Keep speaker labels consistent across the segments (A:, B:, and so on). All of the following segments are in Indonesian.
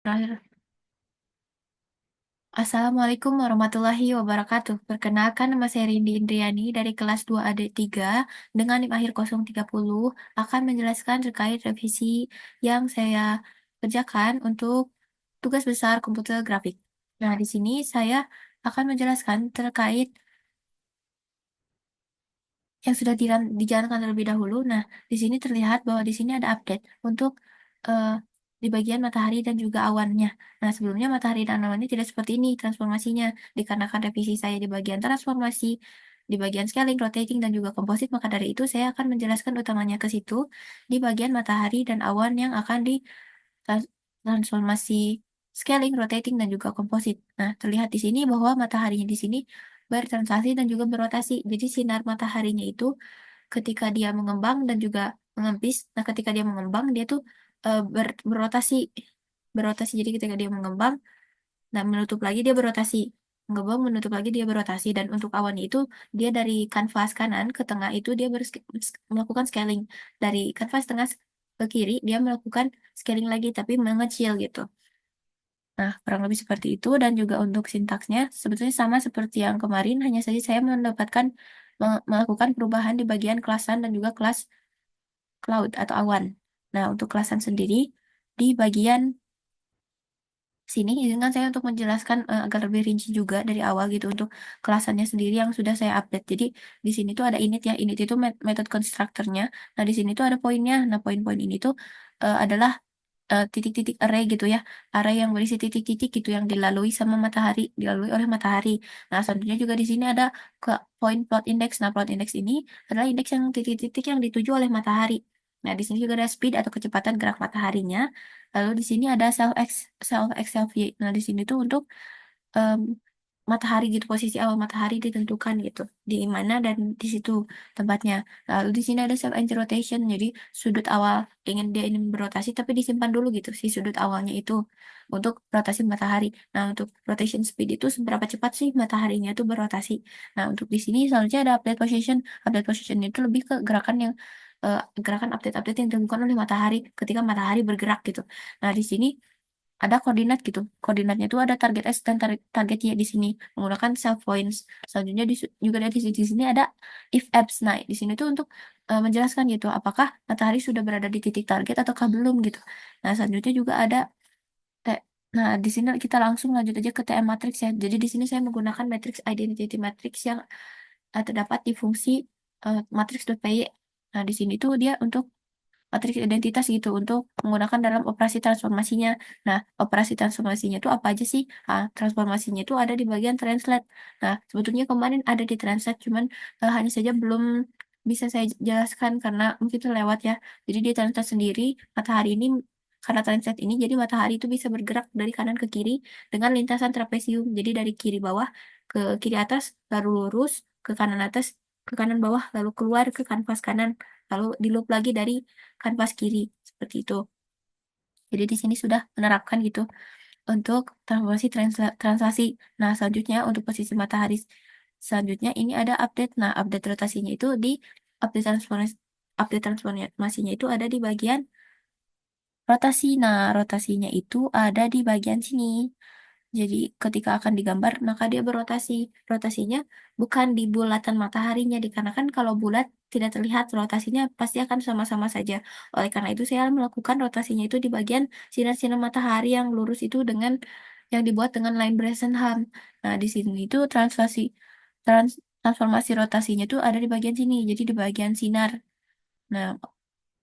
A: Terakhir. Assalamualaikum warahmatullahi wabarakatuh. Perkenalkan, nama saya Rindi Indriani dari kelas 2 AD 3 dengan NIM akhir 030 akan menjelaskan terkait revisi yang saya kerjakan untuk tugas besar komputer grafik. Nah, di sini saya akan menjelaskan terkait yang sudah dijalankan terlebih dahulu. Nah, di sini terlihat bahwa di sini ada update untuk eh, di bagian matahari dan juga awannya. Nah, sebelumnya matahari dan awannya tidak seperti ini transformasinya. Dikarenakan revisi saya di bagian transformasi, di bagian scaling, rotating, dan juga komposit, maka dari itu saya akan menjelaskan utamanya ke situ di bagian matahari dan awan yang akan di transformasi scaling, rotating, dan juga komposit. Nah, terlihat di sini bahwa mataharinya di sini bertranslasi dan juga berotasi. Jadi sinar mataharinya itu ketika dia mengembang dan juga mengempis. Nah, ketika dia mengembang, dia tuh berotasi. Berotasi. Jadi ketika dia mengembang dan menutup lagi, dia berotasi. Mengembang, menutup lagi, dia berotasi. Dan untuk awannya itu, dia dari kanvas kanan ke tengah itu dia melakukan scaling. Dari kanvas tengah ke kiri, dia melakukan scaling lagi, tapi mengecil gitu. Nah, kurang lebih seperti itu. Dan juga untuk sintaksnya, sebetulnya sama seperti yang kemarin, hanya saja saya mendapatkan melakukan perubahan di bagian kelasan dan juga kelas cloud atau awan. Nah, untuk kelasan sendiri, di bagian sini izinkan saya untuk menjelaskan agar lebih rinci juga dari awal gitu untuk kelasannya sendiri yang sudah saya update. Jadi di sini tuh ada init ya, init itu method constructornya. Nah, di sini tuh ada poinnya. Nah, poin-poin ini tuh adalah titik-titik array gitu ya, array yang berisi titik-titik gitu yang dilalui sama matahari, dilalui oleh matahari. Nah, selanjutnya juga di sini ada ke poin plot index. Nah, plot index ini adalah indeks yang titik-titik yang dituju oleh matahari. Nah, di sini juga ada speed atau kecepatan gerak mataharinya. Lalu di sini ada self x self y. Nah, di sini tuh untuk em, matahari gitu, posisi awal matahari ditentukan gitu di mana dan di situ tempatnya. Lalu di sini ada self anti rotation, jadi sudut awal dia ingin berotasi tapi disimpan dulu gitu si sudut awalnya itu untuk rotasi matahari. Nah, untuk rotation speed itu seberapa cepat sih mataharinya itu berotasi. Nah, untuk di sini selanjutnya ada update position. Update position itu lebih ke gerakan yang gerakan update-update yang dilakukan oleh matahari ketika matahari bergerak gitu. Nah, di sini ada koordinat gitu. Koordinatnya itu ada target S dan target Y di sini menggunakan self points. Selanjutnya juga ada di sini ada if else. Nah, di sini tuh untuk menjelaskan gitu apakah matahari sudah berada di titik target ataukah belum gitu. Nah, selanjutnya juga ada T. Nah, di sini kita langsung lanjut aja ke TM matrix ya. Jadi di sini saya menggunakan matrix identity matrix yang terdapat di fungsi matrix.py. Nah, di sini tuh dia untuk matriks identitas gitu untuk menggunakan dalam operasi transformasinya. Nah, operasi transformasinya itu apa aja sih? Transformasinya itu ada di bagian translate. Nah, sebetulnya kemarin ada di translate, cuman hanya saja belum bisa saya jelaskan karena mungkin itu lewat ya. Jadi di translate sendiri, matahari ini karena translate ini, jadi matahari itu bisa bergerak dari kanan ke kiri dengan lintasan trapesium. Jadi dari kiri bawah ke kiri atas, lalu lurus ke kanan atas, ke kanan bawah, lalu keluar ke kanvas kanan, lalu di loop lagi dari kanvas kiri seperti itu. Jadi di sini sudah menerapkan gitu untuk transformasi translasi. Nah, selanjutnya untuk posisi matahari selanjutnya ini ada update. Nah, update rotasinya itu di update transformasinya itu ada di bagian rotasi. Nah, rotasinya itu ada di bagian sini. Jadi ketika akan digambar, maka dia berotasi. Rotasinya bukan di bulatan mataharinya, dikarenakan kalau bulat tidak terlihat rotasinya pasti akan sama-sama saja. Oleh karena itu saya melakukan rotasinya itu di bagian sinar-sinar matahari yang lurus itu dengan yang dibuat dengan line Bresenham. Nah, di sini itu transformasi rotasinya itu ada di bagian sini, jadi di bagian sinar. Nah,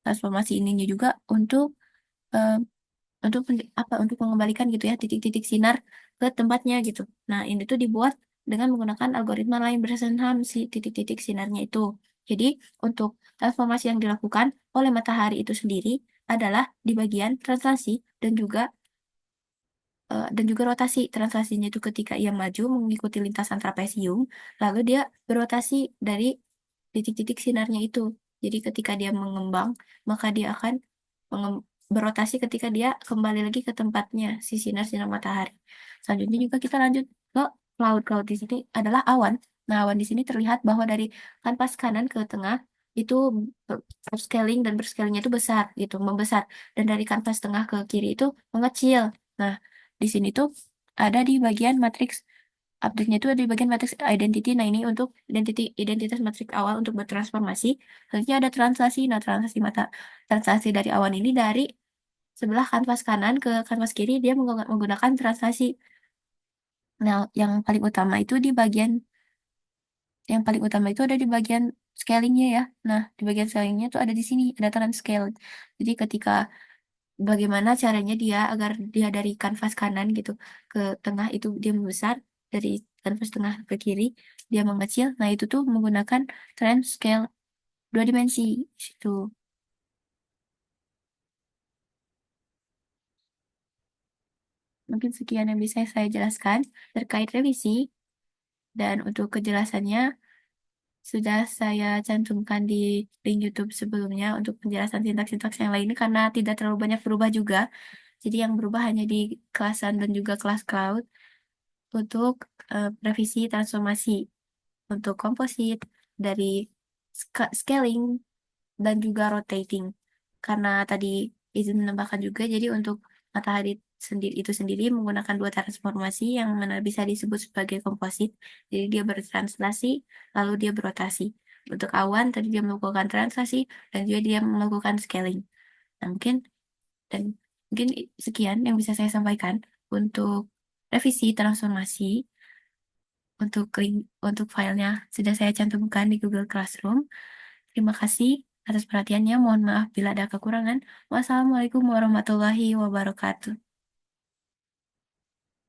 A: transformasi ininya juga eh, untuk mengembalikan gitu ya titik-titik sinar ke tempatnya gitu. Nah, ini tuh dibuat dengan menggunakan algoritma lain Bresenham si titik-titik sinarnya itu. Jadi, untuk transformasi yang dilakukan oleh matahari itu sendiri adalah di bagian translasi dan juga rotasi. Translasinya itu ketika ia maju mengikuti lintasan trapesium, lalu dia berotasi dari titik-titik sinarnya itu. Jadi ketika dia mengembang, maka dia akan berotasi ketika dia kembali lagi ke tempatnya, si sinar-sinar matahari. Selanjutnya juga kita lanjut ke cloud. Cloud di sini adalah awan. Nah, awan di sini terlihat bahwa dari kanvas kanan ke tengah itu berscaling dan berscalingnya itu besar gitu, membesar. Dan dari kanvas tengah ke kiri itu mengecil. Nah, di sini tuh ada di bagian matriks update-nya itu ada di bagian matriks identity. Nah, ini untuk identitas matriks awal untuk bertransformasi. Selanjutnya ada translasi. Nah, translasi dari awan ini dari sebelah kanvas kanan ke kanvas kiri dia menggunakan translasi. Nah, yang paling utama itu ada di bagian scalingnya ya. Nah, di bagian scalingnya tuh ada di sini, ada transcale. Jadi ketika bagaimana caranya dia agar dia dari kanvas kanan gitu ke tengah itu dia membesar, dari kanvas tengah ke kiri dia mengecil. Nah, itu tuh menggunakan transcale 2 dimensi situ. Mungkin sekian yang bisa saya jelaskan terkait revisi, dan untuk kejelasannya sudah saya cantumkan di link YouTube sebelumnya untuk penjelasan sintaks-sintaks yang lainnya karena tidak terlalu banyak berubah juga. Jadi yang berubah hanya di kelasan dan juga kelas cloud untuk revisi transformasi untuk komposit dari scaling dan juga rotating. Karena tadi izin menambahkan juga, jadi untuk matahari itu sendiri menggunakan dua transformasi yang mana bisa disebut sebagai komposit. Jadi dia bertranslasi, lalu dia berotasi. Untuk awan tadi dia melakukan translasi dan juga dia melakukan scaling. Nah, dan mungkin sekian yang bisa saya sampaikan untuk revisi transformasi. Untuk filenya sudah saya cantumkan di Google Classroom. Terima kasih atas perhatiannya. Mohon maaf bila ada kekurangan. Wassalamualaikum warahmatullahi wabarakatuh.